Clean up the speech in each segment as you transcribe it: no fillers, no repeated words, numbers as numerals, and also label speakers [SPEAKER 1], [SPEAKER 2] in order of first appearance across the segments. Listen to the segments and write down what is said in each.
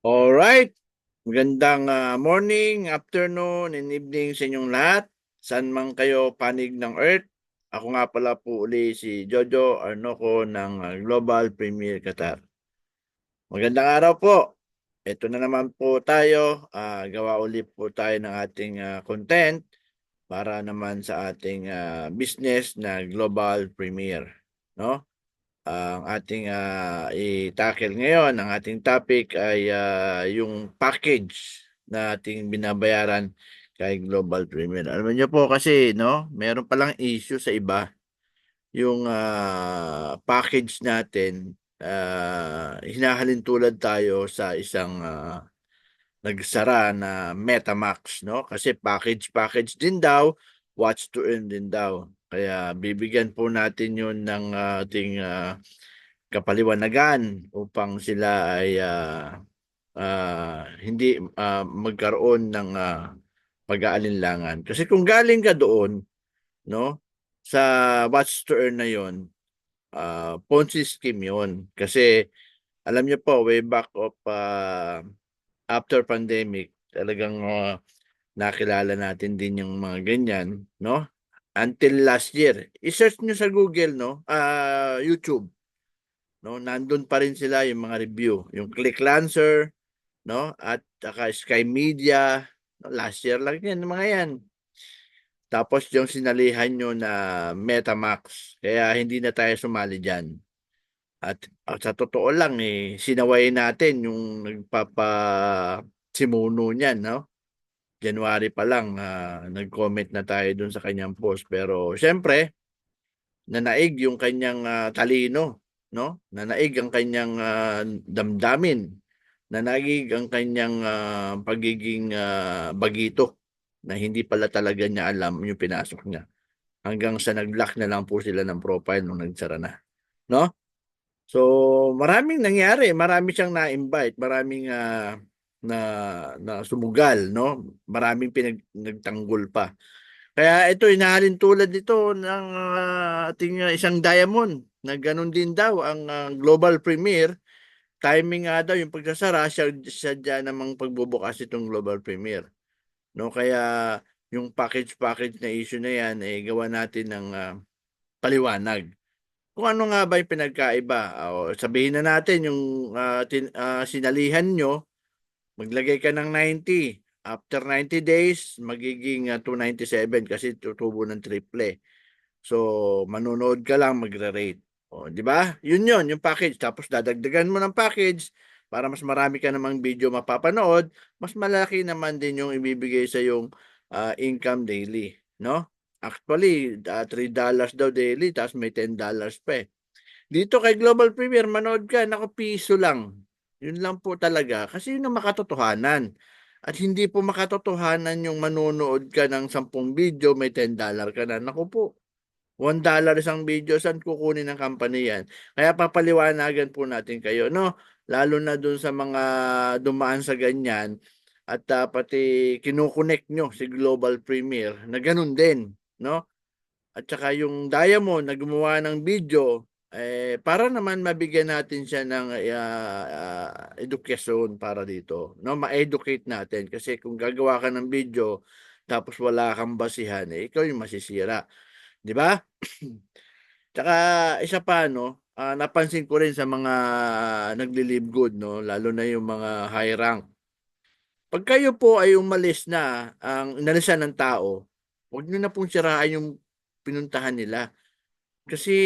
[SPEAKER 1] Alright, magandang morning, afternoon, and evening sa inyong lahat. Saan man kayo panig ng Earth. Ako nga pala po uli si Jojo Arnoco ng Global Premier Qatar. Magandang araw po. Ito na naman po tayo. Gawa ulit po tayo ng ating content para naman sa ating business na Global Premier. No? Ang ating i-tackle ngayon, ang ating topic ay yung package na ating binabayaran kay Global Premier. Alam niyo po kasi, no, meron palang issue sa iba. Yung package natin, hinahalin tulad tayo sa isang nagsara na Metamax, no? Kasi package din daw, watch to earn din daw. Kaya bibigyan po natin yun ng ating kapaliwanagan upang sila ay hindi magkaroon ng pag-aalinlangan. Kasi kung galing ka doon, no, sa watch to earn na yon, Ponzi scheme yon. Kasi alam niyo po, way back of after pandemic, talagang nakilala natin din yung mga ganyan, no? Until last year. I-search nyo sa Google, no? YouTube, no? Nandun pa rin sila yung mga review, yung Click Lancer, no? At saka Sky Media, no? Last year lang yan, mga yan. Tapos yung sinalihan nyo na Metamax, kaya hindi na tayo sumali dyan. At sa totoo lang, sinaway natin yung simuno niyan, no? January pa lang, nag-comment na tayo dun sa kanyang post. Pero syempre, nanaig yung kanyang talino, no? Nanaig ang kanyang damdamin. Nanaig ang kanyang pagiging bagito na hindi pala talaga niya alam yung pinasok niya. Hanggang sa nag-lock na lang po sila ng profile nung nagsara na. No? So, maraming nangyari. Marami siyang na-invite. Maraming na, na sumugal. No? Maraming nagtanggol pa. Kaya ito, inahalin tulad dito ng ating isang diamond na ganun din daw ang global premiere. Timing nga daw yung pagsasara, siya dyan namang pagbubukas itong global premiere. No? Kaya yung package na issue na yan, gawa natin ng paliwanag. Kung ano nga ba yung pinagkaiba. O, sabihin na natin yung sinalihan nyo, maglagay ka ng 90. After 90 days, magiging 297 kasi tutubo ng triple. So, manonood ka lang, magre-rate. O, di ba? Yun, yung package. Tapos dadagdagan mo ng package para mas marami ka namang video mapapanood, mas malaki naman din yung ibibigay sa yung income daily, no? Actually, $3 daw daily, tapos may $10 pa eh. Dito kay Global Premier, manood ka, naku, piso lang. Yun lang po talaga. Kasi yun ang makatotohanan. At hindi po makatotohanan yung manonood ka ng 10 video, may $10 ka na. Naku po, $1 isang video, saan kukunin ng company yan? Kaya papaliwanagan po natin kayo, no? Lalo na dun sa mga dumaan sa ganyan at pati kinukonek nyo si Global Premier na ganun din, no? At saka yung Diamond na gumawa ng video, para naman mabigyan natin siya ng edukasyon para dito. No? Ma-educate natin. Kasi kung gagawa ka ng video, tapos wala kang basihan, ikaw yung masisira. Di ba? Tsaka isa pa, no? Napansin ko rin sa mga nagli-live good, no? Lalo na yung mga high rank. Pag kayo po ay umalis na, ang inalisan ng tao, huwag nyo na pong siraan yung pinuntahan nila. Kasi,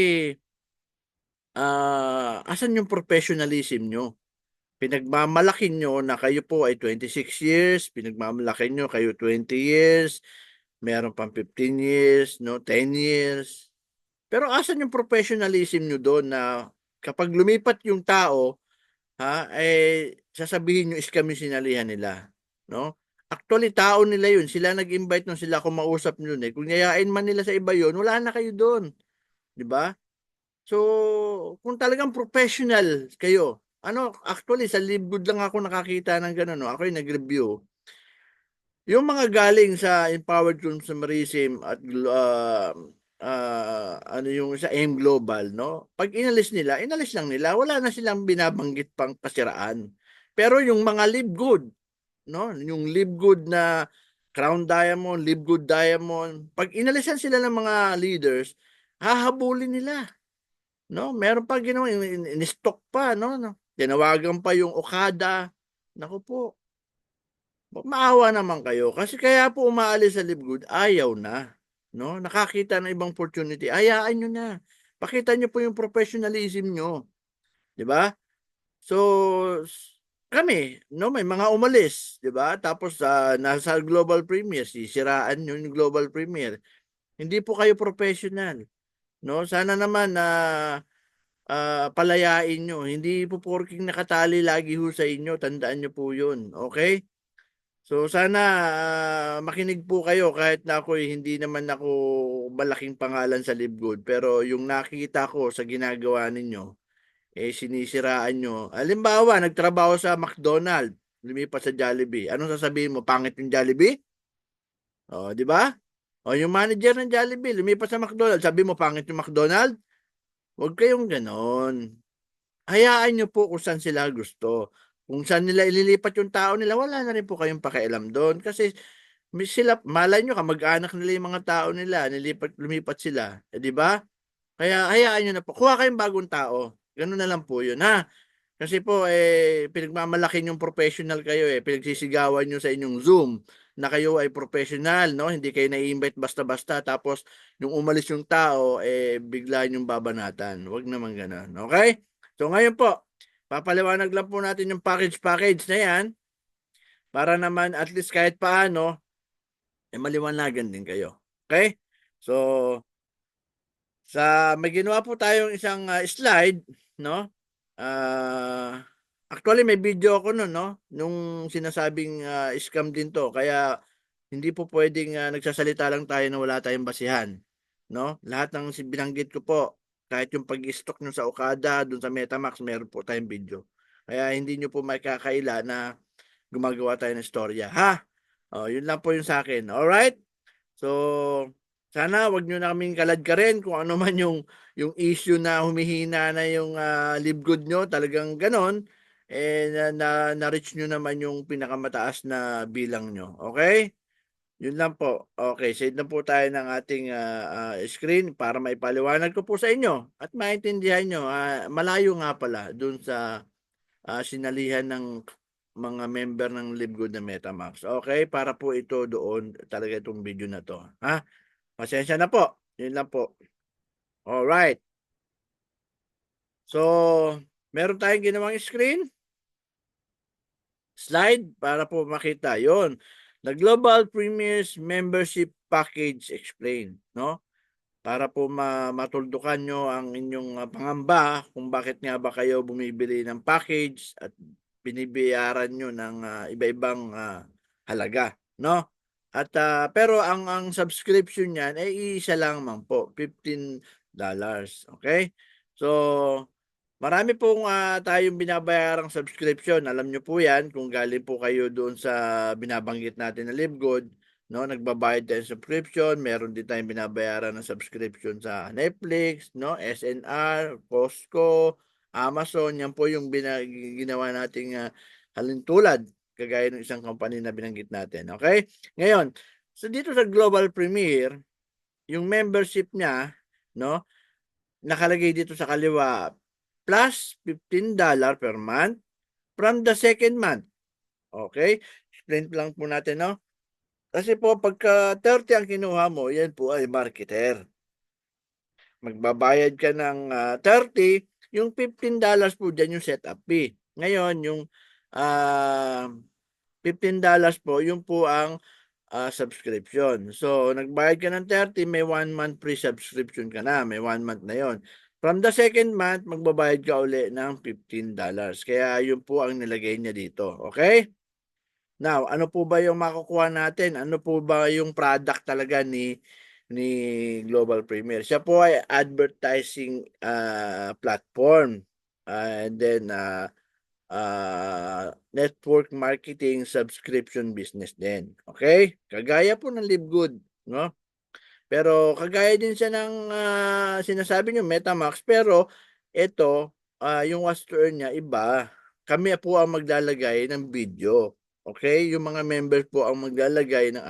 [SPEAKER 1] asan yung professionalism nyo? Pinagmamalaki nyo na kayo po ay 26 years, pinagmamalaki nyo kayo 20 years, meron pang 15 years, no, 10 years. Pero asan yung professionalism nyo doon na kapag lumipat yung tao, sasabihin nyo is kami sinalihan nila, no? Actually, tao nila yun. Sila nag-invite nung sila kumausap nyo eh. Kung yayain man nila sa iba yun, wala na kayo doon. Di ba? So, kung talagang professional kayo, actually, sa Livegood lang ako nakakita ng gano'n, no? Ako yung nag-review. Yung mga galing sa Empowered Consumerism at ano yung sa AIM Global, no? Pag inalis lang nila, wala na silang binabanggit pang kasiraan. Pero yung mga Live Good, no? Yung Live Good na Crown Diamond, Live Good Diamond, pag inalisan sila ng mga leaders, hahabulin nila, no? Meron pa ginawa, in-stock pa, no? Tinawagan pa yung Okada. Naku po, maawa naman kayo. Kasi kaya po umaalis sa Live Good, ayaw na, no? Nakakita ng ibang opportunity, hayaan nyo na. Pakita nyo po yung professionalism nyo, di ba? So, kami, no, may mga umalis, 'di ba? Tapos nasa global premiere, sisiraan yung global premiere. Hindi po kayo professional, no? Sana naman na palayain nyo. Hindi po porking nakatali lagi ho sa inyo. Tandaan nyo po 'yun, okay? So sana makinig po kayo kahit na ako hindi naman ako malaking pangalan sa Live Good, pero yung nakita ko sa ginagawa ninyo sinisiraan nyo. Halimbawa, nagtrabaho sa McDonald's, lumipat sa Jollibee. Anong sasabihin mo? Pangit yung Jollibee? O, di ba? O, yung manager ng Jollibee, lumipat sa McDonald's, sabi mo, pangit yung McDonald's? Huwag kayong ganon. Hayaan nyo po kung saan sila gusto. Kung saan nila ililipat yung tao nila, wala na rin po kayong pakialam doon. Kasi sila, malay nyo, kamag-anak nila yung mga tao nila, lumipat sila. Di ba? Kaya hayaan nyo na po. Kuha kayong bagong tao. Ganun na lang po yun, ha? Kasi po, pinagmamalaki yung professional kayo Pinagsisigawan nyo sa inyong Zoom na kayo ay professional, no? Hindi kayo na-invite basta-basta. Tapos, yung umalis yung tao, bigla yung babanatan. Huwag naman ganun. Okay? So, ngayon po, papaliwanag lang po natin yung package na yan para naman at least kahit paano, maliwanagan din kayo. Okay? So, may ginawa po tayong isang slide, no? Actually may video ako noon, no? Nung sinasabing scam din to. Kaya hindi po pwedeng nagsasalita lang tayo na wala tayong basihan, no? Lahat ng binanggit ko po, kahit yung pag-stock nyo sa Okada, dun sa Metamax, meron po tayong video. Kaya hindi nyo po makakaila na gumagawa tayo ng storya, ha? Yun lang po yung sa akin. Alright? So, sana wag nyo na kaming kaladkarin kung ano man yung issue na humihina na yung live good nyo, talagang ganon, na-reach nyo naman yung pinakamataas na bilang nyo. Okay? Yun lang po. Okay, save na po tayo ng ating screen para maipaliwanag ko po sa inyo at maintindihan nyo. Malayo nga pala dun sa sinalihan ng mga member ng LiveGood na MetaMask. Okay, para po ito doon talaga itong video na to. Ha? Pasensya na po. Yun lang po. Alright. So, meron tayong ginawang screen. Slide para po makita. Yon. The Global Premiers Membership Package Explain. No? Para po matuldukan nyo ang inyong pangamba kung bakit nga ba kayo bumibili ng package at binibayaran nyo ng iba-ibang halaga, no? At pero ang subscription niyan ay isa lang man po, $15. Okay? So, marami pong tayong binabayarang subscription. Alam nyo po yan kung galing po kayo doon sa binabanggit natin na LiveGood, no? Nagbabayad tayo ng subscription, meron din tayong binabayaran ng subscription sa Netflix, no? SNR, Costco, Amazon, yan po yung ginawa nating halintulad kagaya ng isang company na binanggit natin. Okay? Ngayon, so dito sa Global Premier, yung membership niya, no? Nakalagay dito sa kaliwa, plus $15 per month from the second month. Okay? Explain lang po natin, no? Kasi po, pagka 30 ang kinuha mo, yan po ay marketer. Magbabayad ka ng 30, yung $15 po dyan yung setup fee. Ngayon, yung $15 po, yung po ang subscription. So, nagbayad ka ng 30, may 1 month free subscription ka na. May 1 month na yon. From the second month, magbabayad ka uli ng $15. Kaya yun po ang nilagay niya dito. Okay? Now, ano po ba yung makukuha natin? Ano po ba yung product talaga ni Global Premier? Siya po ay advertising platform. And then, network marketing subscription business din. Okay? Kagaya po ng LiveGood, no? Pero kagaya din siya ng sinasabi niyo MetaMax, pero ito yung was to earn niya iba. kami po ang maglalagay ng video. Okay? Yung mga members po ang maglalagay ng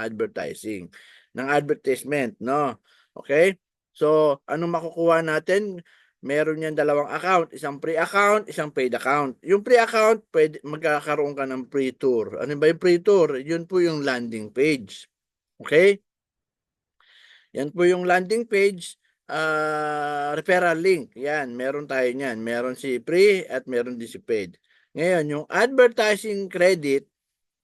[SPEAKER 1] advertisement, no? Okay? So, ano makukuha natin? Meron yan dalawang account, isang free account, isang paid account. Yung free account, magkakaroon ka ng free tour. Ano ba yung free tour? Yun po yung landing page. Okay? Yan po yung landing page, referral link. Yan, meron tayo niyan. Meron si free at meron din si paid. Ngayon, yung advertising credit,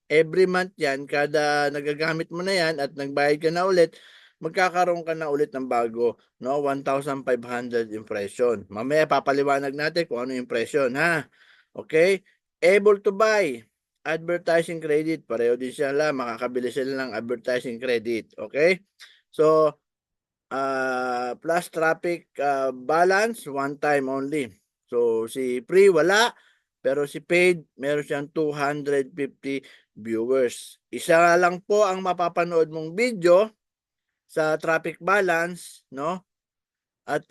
[SPEAKER 1] every month yan, kada nagagamit mo na yan at nagbayad ka na ulit, magkakaroon ka na ulit ng bago, no? 1,500 impression. Mamaya papaliwanag natin kung ano impression, ha? Okay? Able to buy advertising credit. Pareho din sila, makakabili sila ng advertising credit. Okay? So, plus traffic balance, one time only. So, si free wala, pero si paid, meron siyang 250 viewers. Isa lang po ang mapapanood mong video sa traffic balance, no? At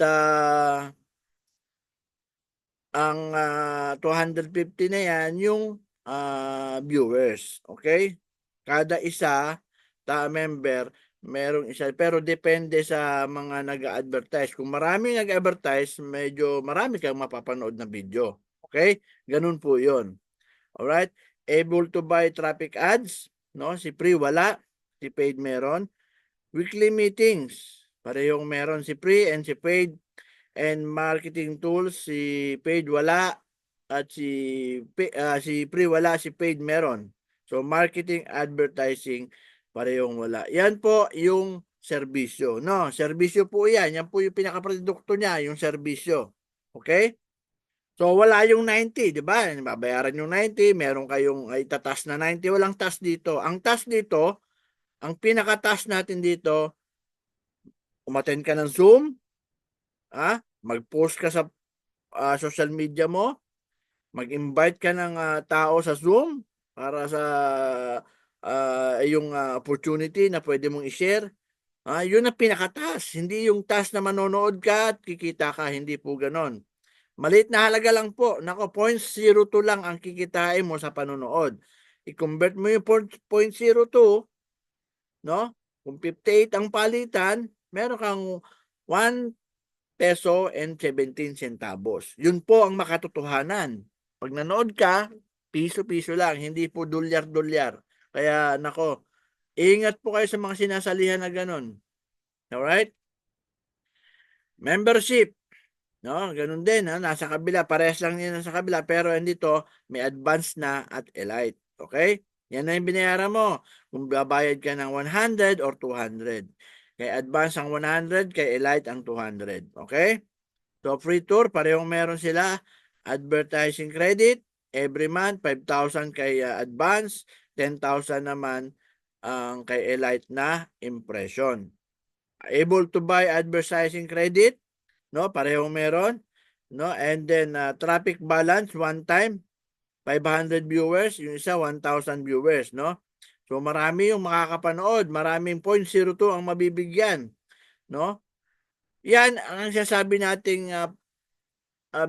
[SPEAKER 1] ang 250 na yan, yung viewers. Okay? Kada isa, member, merong isa. Pero depende sa mga nag-advertise. Kung marami nag-advertise, medyo marami kang mapapanood na video. Okay? Ganun po yun. Alright? Able to buy traffic ads. No? Si free wala. Si paid meron. Weekly meetings. Parehong meron si free and si paid. And marketing tools, si paid wala. At si free wala, si paid meron. So marketing, advertising, parehong wala. Yan po yung serbisyo. No, serbisyo po yan. Yan po yung pinaka-produkto niya, yung serbisyo. Okay? So wala yung 90, di ba? Babayaran yung 90, meron kayong itatas na 90, walang task dito. Ang task dito, ang pinaka-task natin dito, umattend ka ng Zoom, mag-post ka sa social media mo, mag-invite ka ng tao sa Zoom para sa yung opportunity na pwede mong i-share. Yun ang pinaka-task. Hindi yung task na manonood ka at kikita ka. Hindi po ganon. Maliit na halaga lang po. Nako, 0.02 lang ang kikitain mo sa panonood. I-convert mo yung 0.02, no? Kung 58 ang palitan, meron kang 1 peso and 17 centavos. Yun po ang makatotohanan. Pag nanood ka, piso-piso lang, hindi po dolyar-dolyar. Kaya nako, ingat po kayo sa mga sinasalihan na ganun. Alright? Membership. No, ganun din, nasa kabila, parehas lang yan sa kabila, pero dito may advanced na at elite. Okay? Yan na yung binayaran mo. Kung babayad ka ng 100 or 200. Kay advanced ang 100, kay elite ang 200. Okay? So free tour, parehong meron sila. Advertising credit, every month, 5,000 kay advance, 10,000 naman ang kay elite na impression. Able to buy advertising credit, no? Parehong meron, no? And then traffic balance one time 500 viewers, yung isa 1,000 viewers, no? So marami yung makakapanood, maraming 0.02 ang mabibigyan, no? Yan ang sinasabi nating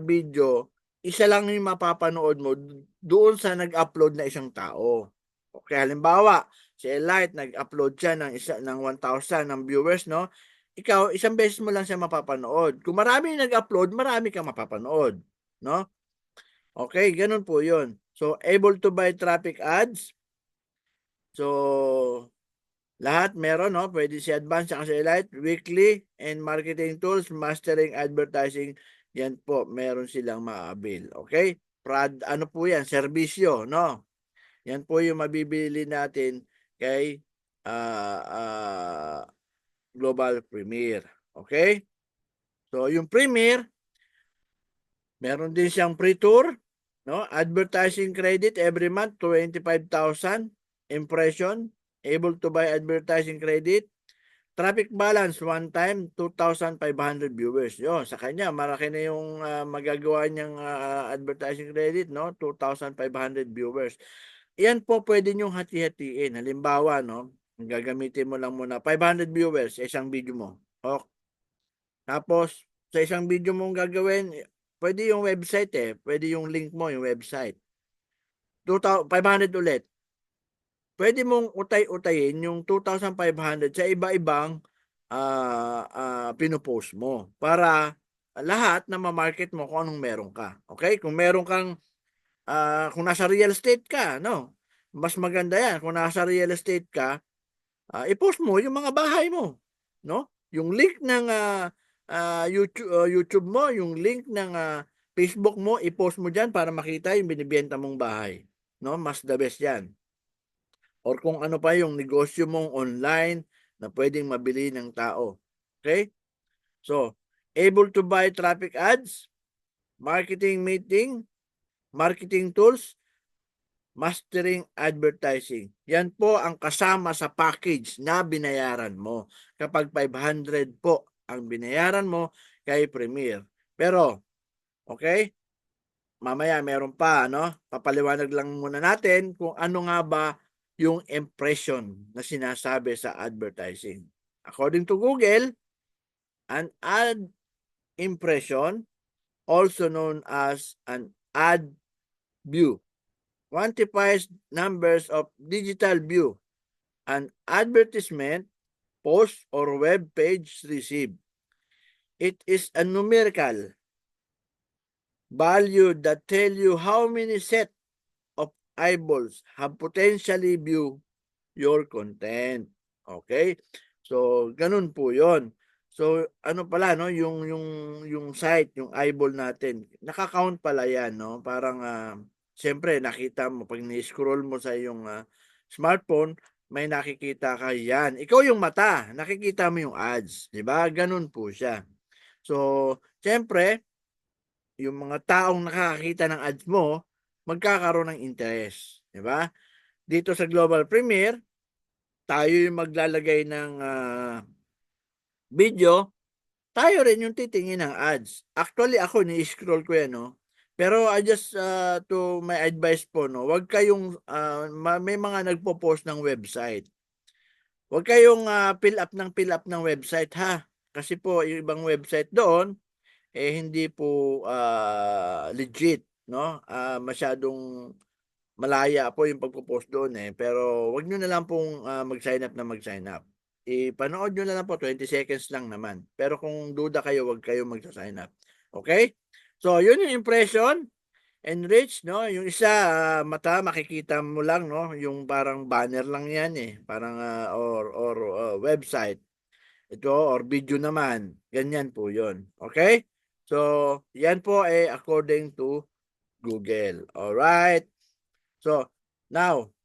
[SPEAKER 1] video, isa lang yung mapapanood mo doon sa nag-upload na isang tao. Okay, halimbawa, si Elite nag-upload siya ng 1,000 ng viewers, no? Ikaw, isang beses mo lang siya mapapanood. Kung marami nag-upload, marami kang mapapanood, no? Okay, ganun po 'yun. So, able to buy traffic ads. So, lahat meron, no? Pwede si Advance at si Elite, weekly and marketing tools, mastering advertising. Yan po, meron silang ma-avail. Okay? Ano po yan? Serbisyo, no? Yan po yung mabibili natin kay Global Premier. Okay? So, yung Premier, meron din siyang free tour, no? Advertising credit every month, 25,000 impression. Able to buy advertising credit. Traffic balance, one time, 2,500 viewers. Yun, sa kanya, maraki na yung magagawa niyang advertising credit, no? 2,500 viewers. Yan po pwede niyong hati-hatiin. Halimbawa, no? Gagamitin mo lang muna 500 viewers sa isang video mo. Okay. Tapos, sa isang video mong gagawin, pwede yung website Pwede yung link mo, yung website. 500 ulit. Pwede mong utay-utayin yung 2,500 sa iba-ibang pinopost mo para lahat na ma-market mo kung anong meron ka. Okay? Kung meron kang kung nasa real estate ka, no? Mas maganda yan. Kung nasa real estate ka, i-post mo yung mga bahay mo, no? Yung link ng YouTube mo, yung link ng Facebook mo, i-post mo diyan para makita yung binibenta mong bahay, no? Mas the best yan. Or kung ano pa yung negosyo mong online na pwedeng mabili ng tao. Okay? So, able to buy traffic ads, marketing meeting, marketing tools, mastering advertising. Yan po ang kasama sa package na binayaran mo. Kapag 500 po ang binayaran mo kay Premier. Pero, okay? Mamaya meron pa, no? Papaliwanag lang muna natin kung ano nga ba yung impression na sinasabi sa advertising. According to Google, an ad impression, also known as an ad view, quantifies numbers of digital view an advertisement, post, or web page received. It is a numerical value that tell you how many set of eyeballs have potentially view your content. Okay? So, ganun po 'yon. So, ano pala no, yung site, yung eyeball natin, naka-count pala 'yan, no? Parang siyempre nakita mo pag ni-scroll mo sa iyong smartphone, may nakikita ka 'yan. Ikaw yung mata, nakikita mo yung ads, 'di ba? Ganun po siya. So, siyempre, yung mga taong nakakakita ng ads mo, magkakaroon ng interest, 'di ba? Dito sa Global Premier, tayo yung maglalagay ng video, tayo rin yung titingin ng ads. Actually, ako ni-scroll ko yan, no? Pero I just to my advice po, no, wag kayong may mga nagpo-post ng website. Wag kayong fill up ng website ha. Kasi po yung ibang website doon hindi po legit, no? Masyadong malaya po yung pagpo-post doon pero wag niyo na lang pong mag-sign up na mag-sign up. Ipanood niyo na lang po, 20 seconds lang naman. Pero kung duda kayo, wag kayo magsa-sign up. Okay? So, yun yung impression. Enrich, no? Yung isa, mata, makikita mo lang, no? Yung parang banner lang yan Parang, or website. Ito, or video naman. Ganyan po yun. Okay? So, yan po according to Google. Alright? So, now,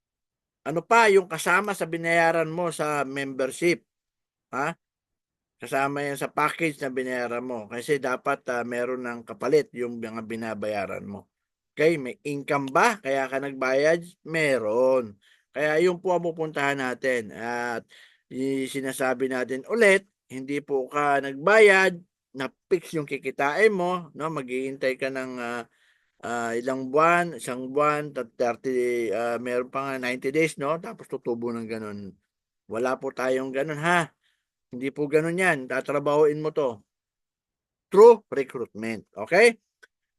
[SPEAKER 1] ano pa yung kasama sa binayaran mo sa membership? Ha? Kasama yan sa package na binayaran mo. Kasi dapat meron ng kapalit yung mga binabayaran mo. Okay, may income ba? Kaya ka nagbayad? Meron. Kaya yung po ang pupuntahan natin. At sinasabi natin ulit, hindi po ka nagbayad, na fix yung kikitain mo, no? Maghihintay ka ng ilang buwan, isang buwan, 30, meron pa nga 90 days, no? Tapos tutubo ng ganun. Wala po tayong ganun, ha? Hindi po ganun yan. Tatrabahuin mo to. True recruitment. Okay?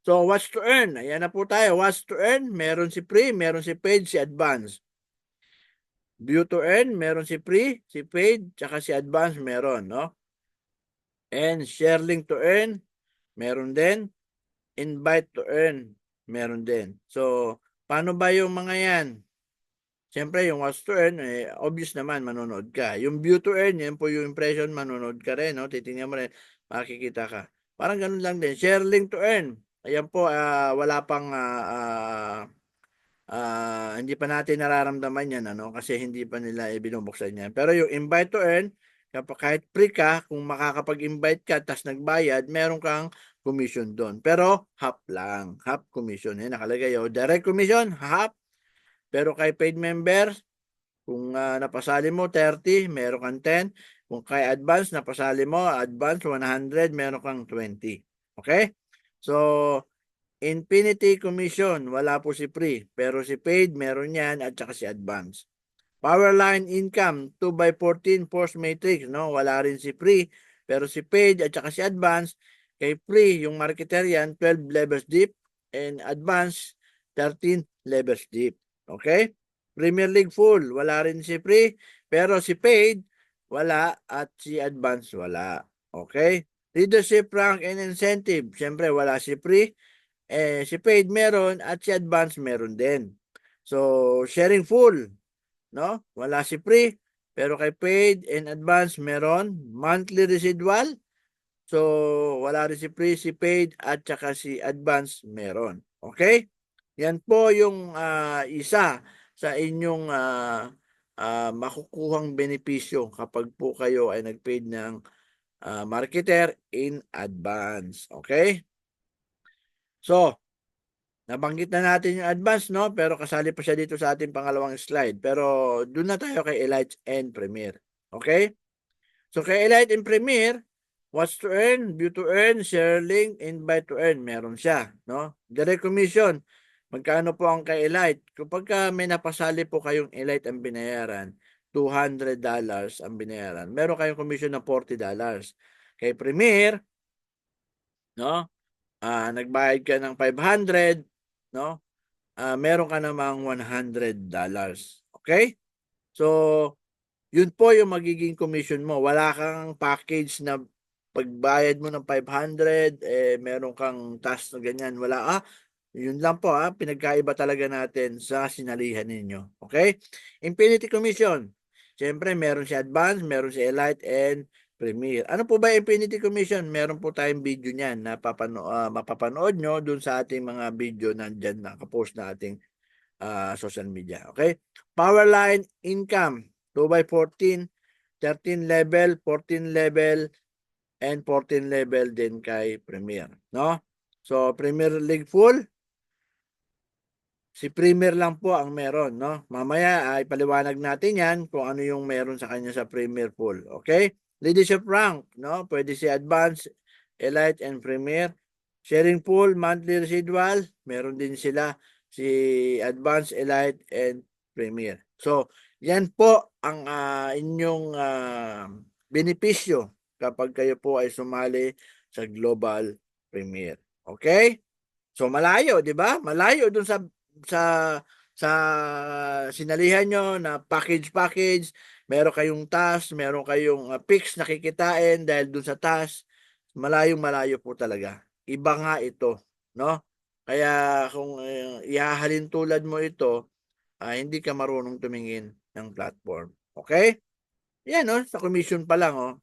[SPEAKER 1] So, what's to earn? Ayan na po tayo. What's to earn? Meron si pre, meron si paid, si advance. View to earn, meron si pre, si paid, tsaka si advance meron, no? And share link to earn, meron din. Invite to earn, meron din. So, paano ba yung mga yan? Siyempre, yung what's to earn, obvious naman, manonood ka. Yung view to earn, yan po yung impression, manonood ka rin, no? Titingnan mo rin, makikita ka. Parang ganun lang din. Share link to earn. Ayan po, wala pang, hindi pa natin nararamdaman yan, ano? Kasi hindi pa nila binubuksan yan. Pero yung invite to earn, kahit free ka, kung makakapag-invite ka, tas nagbayad, meron kang commission doon. Pero half lang, half commission. Nakalagay direct commission, half. Pero kay paid members, kung napasali mo 30, meron kang 10. Kung kay advance, napasali mo, advance 100, meron kang 20. Okay? So, Infinity Commission, wala po si free. Pero si paid, meron yan, at saka si advance. Powerline Income, 2x14 Force Matrix, no? Wala rin si free. Pero si paid, at saka si advance, kay free, yung marketer yan, 12 levels deep, and advance, 13 levels dip. Okay? Premier League full, wala rin si free, pero si paid, wala, at si advance, wala. Okay? Leadership rank and incentive, syempre wala si free, si paid meron, at si advance meron din. So, sharing full, no? Wala si free, pero kay paid and advance meron. Monthly residual, so wala rin si free, si paid, at saka si advance meron. Okay? Yan po yung isa sa inyong makukuhang benepisyo kapag po kayo ay nag-paid ng marketer in advance. Okay? So, nabanggit na natin yung advance, no? Pero kasali pa siya dito sa ating pangalawang slide. Pero doon na tayo kay Elite and Premier. Okay? So kay Elite and Premier, what's to earn, view to earn, share link, invite to earn. Meron siya, no? Direct commission. Magkano po ang kay Elite? Kapag may napasali po kayong Elite ang binayaran, $200 ang binayaran. Meron kayong commission na $40. Kay Premier, no? Nagbayad ka ng 500, no? Meron ka namang $100. Okay? So, yun po yung magiging commission mo. Wala kang package na pagbayad mo ng 500, meron kang task na ganyan. Wala. Yun lang po, pinagkaiba talaga natin sa sinalihan ninyo. Okay? Infinity Commission. Siyempre, meron si Advance, meron si Elite, and Premier. Ano po ba Infinity Commission? Meron po tayong video niyan na mapapanood nyo dun sa ating mga video nandyan na kapost na ating social media. Okay? Powerline Income, 2x14, 13 level, 14 level, and 14 level din kay Premier. No? So, Premier League Full, si Premier lang po ang meron, no? Mamaya ay paliwanag natin 'yan kung ano yung meron sa kanya sa Premier Pool, okay? Leadership rank, no? Pwede si Advance, Elite, and Premier. Sharing pool, monthly residual, meron din sila si Advance, Elite, and Premier. So, 'yan po ang inyong benepisyo kapag kayo po ay sumali sa Global Premier. Okay? So malayo, 'di ba? Malayo dun sa sa sinalihan nyo na package, meron kayong task, meron kayong fix na kikitain dahil dun sa task, malayong-malayo po talaga. Iba nga ito, no? Kaya kung ihahalin tulad mo ito, hindi ka marunong tumingin ng platform. Okay? Yan, no? Sa commission pa lang, oh.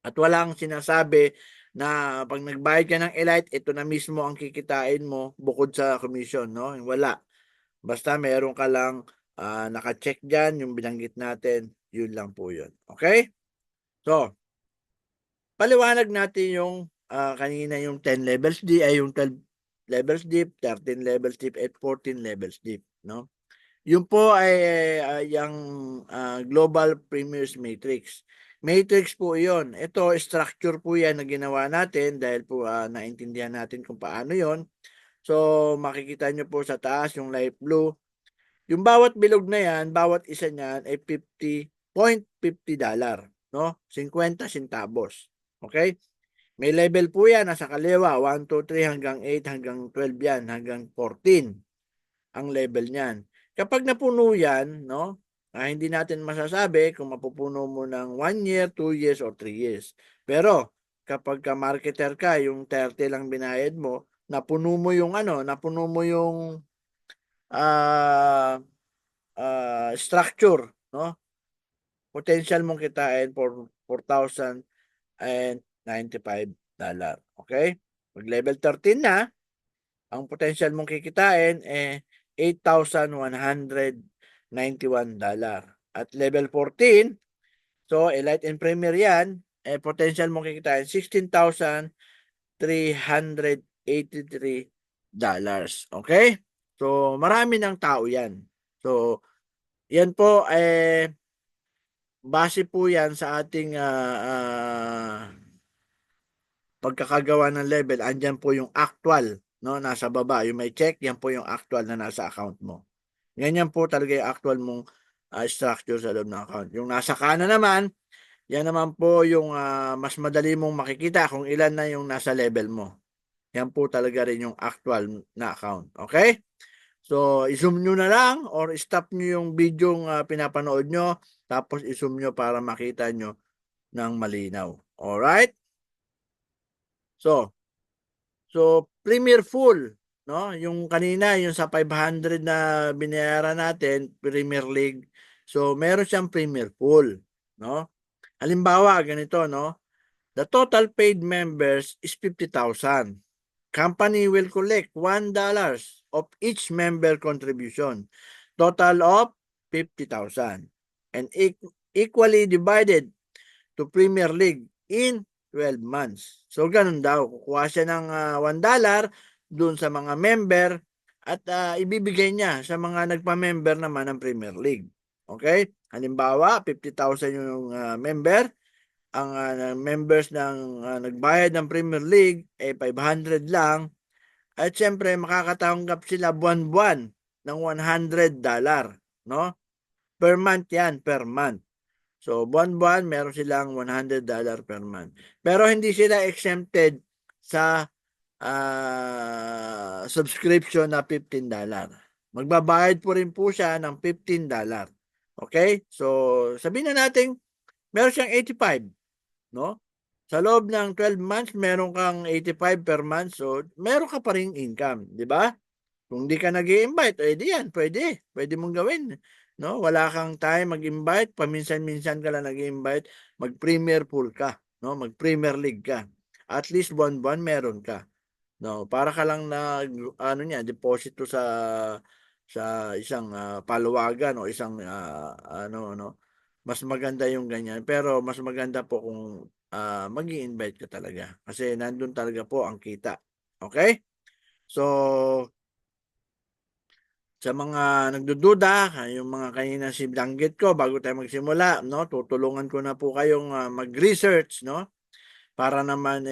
[SPEAKER 1] At walang sinasabi na pag nagbayad ka ng Elite, ito na mismo ang kikitain mo bukod sa commission, no? Wala. Basta meron ka lang naka-check dyan, yung binanggit natin, yun lang po yun. Okay? So, paliwanag natin yung kanina yung 10 levels deep, ay yung 12 levels deep, 13 levels deep, at 14 levels deep, no? Yun po ay yung Global Premiers Matrix. Matrix po yon. Ito, structure po yan na ginawa natin dahil po naintindihan natin kung paano yon. So, makikita nyo po sa taas yung light blue. Yung bawat bilog na yan, bawat isa niyan ay $50.50, no? 50 centavos. Okay? May level po yan, nasa kaliwa, 1, 2, 3 hanggang 8 hanggang 12 yan, hanggang 14 ang level niyan. Kapag napuno yan, no? Hindi natin masasabi kung mapupuno mo ng 1 year, 2 years, or 3 years. Pero, kapag ka marketer ka, yung 30 lang binayad mo, napuno mo yung napuno mo yung structure, no? Potential mong kitain for $4,095. Okay? Pag level 13 na, ang potential mong kikitain $8,191. At level 14, so Elite and Premier yan, potential mong kikitain $16,383. Okay? So, marami ng tao yan. So, yan po, base po yan sa ating pagkakagawa ng level. Andyan po yung actual, no? Nasa baba, yung may check, yan po yung actual na nasa account mo. Ganyan po talaga yung actual mong structure sa loob ng account. Yung nasa kanan naman, yan naman po yung mas madali mong makikita kung ilan na yung nasa level mo. Yan po talaga rin yung actual na account. Okay? So, i-zoom nyo na lang or stop nyo yung video pinapanood nyo, tapos i-zoom nyo para makita nyo ng malinaw. Alright? So, Premier Full, no? Yung kanina, yung sa 500 na binayaran natin, Premier League. So, meron siyang Premier Full, no? Halimbawa, ganito, no? The total paid members is 50,000. Company will collect $1 of each member contribution. Total of 50,000. And equally divided to Premier League in 12 months. So, ganun daw. Kukuha siya ng $1 dun sa mga member at ibibigay niya sa mga nagpa-member naman ng Premier League. Okay? Halimbawa, 50,000 yung member. Ang members ng nagbayad ng Premier League ay 500 lang. At syempre, makakatanggap sila buwan-buwan ng $100. No? Per month yan, per month. So, buwan-buwan, meron silang $100 per month. Pero hindi sila exempted sa subscription na $15. Magbabayad po rin po siya ng $15. Okay? So, sabihin na natin, meron siyang 85, no? Sa loob ng 12 months, meron kang 85 per month. So, meron ka pa rin income, di ba? Kung di ka nag-i-invite, eh di yan, pwede. Pwede mong gawin. No? Wala kang time mag-invite, paminsan-minsan ka lang nag-invite, mag-Premier Pool ka, no? Mag-Premier League ka. At least buwan-buwan meron ka. No, para ka lang na ano niya, deposito sa isang paluwagan o isang ano no. Mas maganda yung ganyan. Pero mas maganda po kung mag-i-invite ka talaga kasi nandun talaga po ang kita. Okay? So, sa mga nagdududa, yung mga kanina sinanggit ko bago tayo magsimula, no, tutulungan ko na po kayong mag-research, no, para naman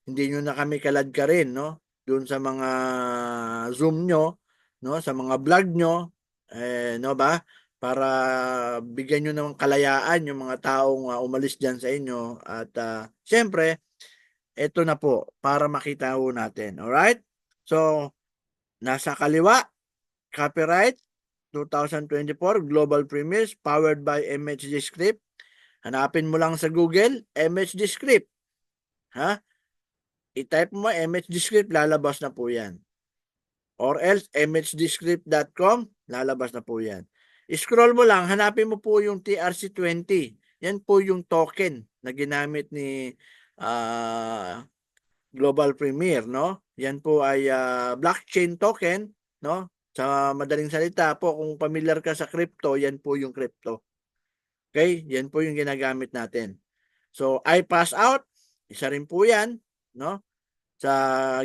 [SPEAKER 1] hindi nyo na kami kalad ka rin, no, doon sa mga Zoom nyo, no, sa mga vlog nyo, no ba, para bigyan nyo ng kalayaan yung mga taong umalis dyan sa inyo at syempre, ito na po para makita ho natin. Alright? So, nasa kaliwa, copyright 2024 Global Premieres powered by MHD Script. Hanapin mo lang sa Google, MHD Script. Ha? I-type mo MHD Script, lalabas na po yan. Or else, mhdscript.com, lalabas na po yan. I-scroll mo lang, hanapin mo po yung TRC20. Yan po yung token na ginamit ni Global Premier, no? Yan po ay blockchain token, no? Sa madaling salita po, kung familiar ka sa crypto, yan po yung crypto. Okay? Yan po yung ginagamit natin. So, I pass out, isa rin po yan, no? Sa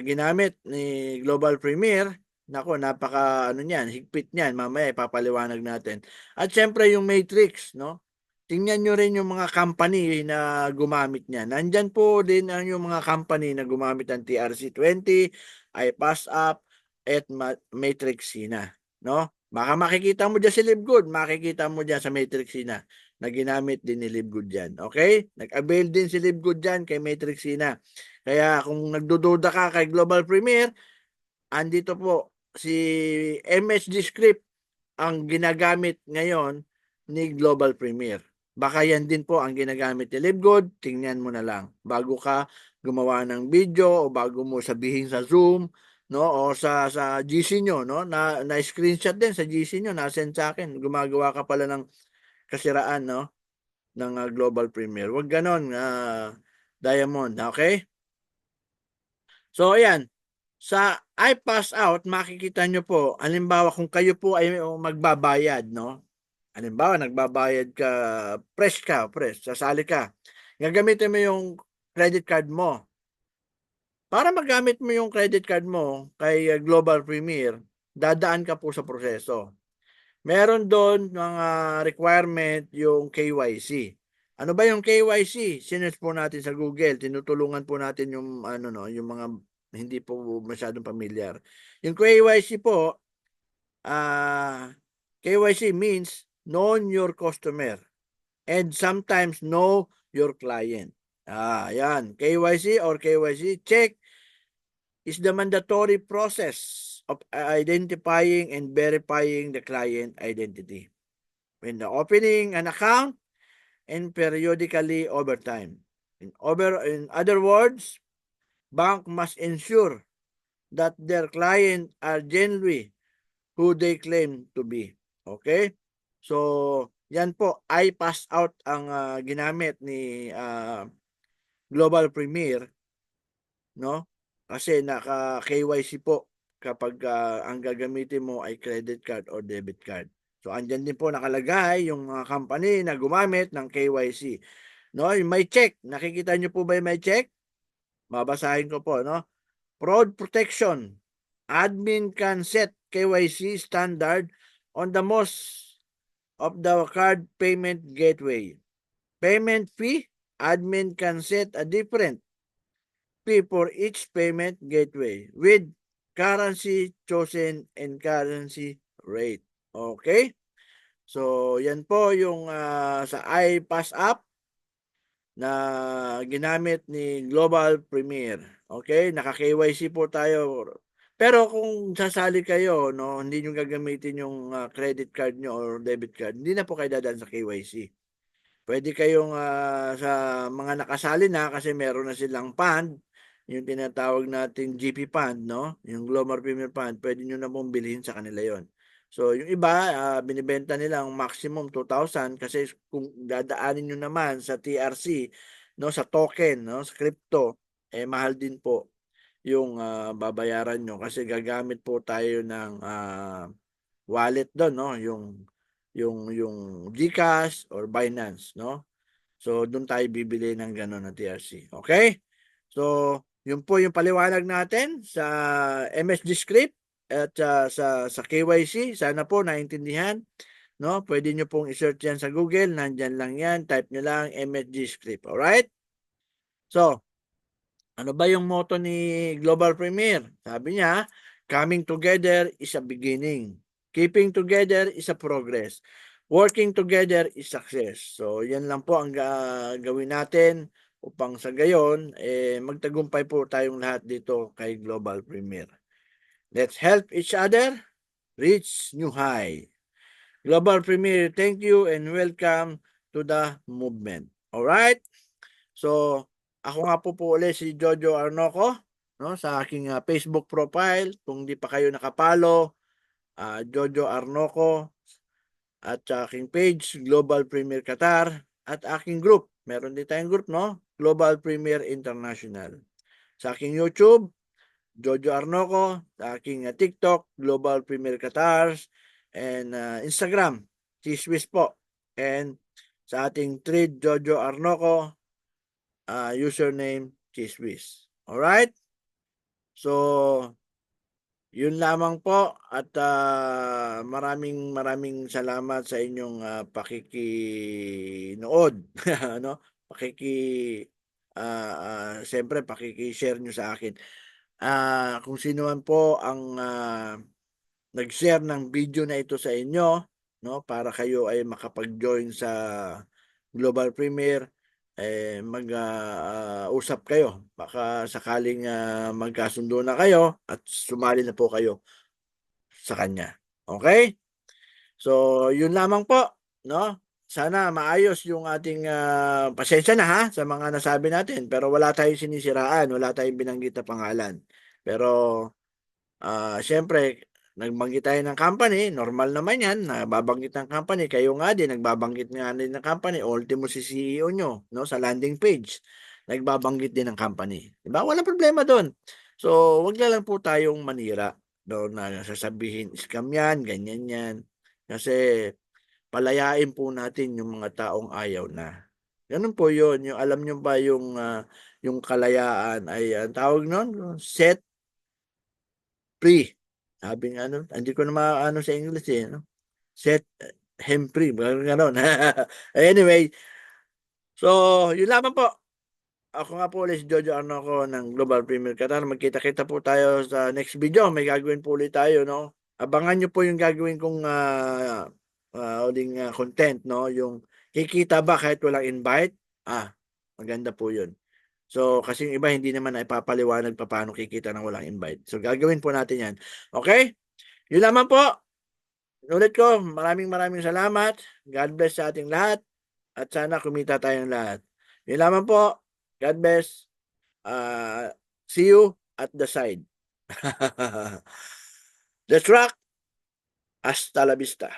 [SPEAKER 1] ginamit ni Global Premier, nako, napaka ano niyan, higpit niyan, mamaya ipapaliwanag natin. At syempre yung Matrix, no? Tingnan nyo rin yung mga company na gumamit niyan. Nandyan po din ang yung mga company na gumamit ng TRC20, iPassUp, at Matrix Sina, no? Baka makikita mo dyan si Libgood, makikita mo dyan sa Matrix Sina na ginamit din ni Libgood dyan. Okay? Nag-avail din si Libgood dyan kay Matrix Sina. Kaya kung nagdududa ka kay Global Premier, andito po si MHD Script ang ginagamit ngayon ni Global Premier. Baka yan din po ang ginagamit ni Libgood, tingnan mo na lang bago ka gumawa ng video o bago mo sabihin sa Zoom, no, o sa GC nyo, no, na screenshot din sa GC nyo, na-send sa akin, gumagawa ka pala ng kasiraan, no, ng Global Premier. Huwag ganon, Diamond, okay? So, ayan. Sa I pass out, makikita nyo po, halimbawa kung kayo po ay magbabayad, no? Halimbawa, nagbabayad ka, fresh, sasali ka. Gagamitin mo yung credit card mo. Para magamit mo yung credit card mo kay Global Premier, dadaan ka po sa proseso. Meron doon mga requirement yung KYC. Ano ba yung KYC? Sinerch po natin sa Google. Tinutulungan po natin yung ano no, yung mga hindi po masyadong familiar. Yung KYC po, KYC means know your customer and sometimes know your client. Yan. KYC or KYC check is the mandatory process of identifying and verifying the client identity when the opening an account and periodically over time. In other words, bank must ensure that their client are genuinely who they claim to be. Okay? So, yan po, I pass out ang ginamit ni Global Premier, no? Kasi naka KYC po kapag ang gagamitin mo ay credit card or debit card. So, andyan din po nakalagay yung mga company na gumamit ng KYC. No, yung may check. Nakikita nyo po ba yung may check? Babasahin ko po, no? Fraud protection. Admin can set KYC standard on the most of the card payment gateway. Payment fee, admin can set a different fee for each payment gateway with currency chosen and currency rate. Okay? So, yan po yung sa iPass app na ginamit ni Global Premier. Okay? Naka-KYC po tayo. Pero kung sasali kayo, no, hindi nyo gagamitin yung credit card nyo or debit card, hindi na po kayo dadaan sa KYC. Pwede kayong sa mga nakasali na kasi meron na silang fund, yung tinatawag nating GP fund, no? Yung Global Premier Fund, pwede nyo na pong bilhin sa kanila yon. So, yung iba, binibenta nila ang maximum 2,000 kasi kung dadaanin nyo naman sa TRC, no, sa token, no, sa crypto, eh mahal din po yung babayaran nyo kasi gagamit po tayo ng wallet doon, no, yung GCash or Binance, no? So, doon tayo bibili ng gano'n na TRC. Okay? So, yun po yung paliwanag natin sa MSG Script at sa KYC. Sana po naintindihan. No? Pwede nyo pong i-search yan sa Google. Nandyan lang yan. Type nyo lang MSG Script. Alright? So, ano ba yung motto ni Global Premier? Sabi niya, coming together is a beginning. Keeping together is a progress. Working together is success. So, yan lang po ang gawin natin upang sa gayon, magtagumpay po tayong lahat dito kay Global Premier. Let's help each other reach new high. Global Premier, thank you and welcome to the movement. Alright? So, ako nga po ulit si Jojo Arnoco, no, sa aking Facebook profile. Kung di pa kayo nakapalo, Jojo Arnoco, at sa aking page, Global Premier Qatar, at aking group. Meron din tayong group, no? Global Premier International. Sa aking YouTube, Jojo Arnoco, sa aking TikTok, Global Premier Qatar, and Instagram, Chiswis po. And sa ating thread, Jojo Arnoco, username Chiswis. Alright? So, yun lamang po at maraming salamat sa inyong pakikinood. Ano? Siyempre pakiki-share nyo sa akin. Kung sino man po ang nag-share ng video na ito sa inyo, no, para kayo ay makapag-join sa Global Premier, mag-usap kayo. Baka sakaling magkasundo na kayo at sumali na po kayo sa kanya. Okay? So, yun lamang po, no? Sana maayos yung ating pasensya na ha sa mga nasabi natin, pero wala tayong sinisiraan, wala tayong binanggit na pangalan. Pero siyempre, nagbanggit tayo ng company, normal naman yan, nababanggit ng company, kayo nga din, nagbabanggit nga din ng company, ultimo si CEO nyo, no, sa landing page, nagbabanggit din ng company. Diba? Walang problema doon. So, wag na lang po tayong manira, doon na sasabihin, scam yan, ganyan yan. Kasi, palayain po natin yung mga taong ayaw na. Ganun po yun. Yung, alam nyo ba yung kalayaan ay, ang tawag nun, set free. Sabi nga ano, hindi ko na maano sa English eh. No? Set him free. Gano'n. Anyway, so yun lamang po. Ako nga po ulit si Jojo Arnoco ng Global Premier Qatar. Magkita-kita po tayo sa next video. May gagawin po ulit tayo, no? Abangan nyo po yung gagawin kong uling content, no? Yung kikita ba kahit walang invite? Maganda po yun. So, kasi yung iba hindi naman naipapaliwanag papaano kikita ng walang invite. So, gagawin po natin yan. Okay? Yun lamang po. Ulit ko, maraming salamat. God bless sa ating lahat. At sana kumita tayong lahat. Yun lamang po. God bless. See you at the side. Let's rock. Hasta la vista.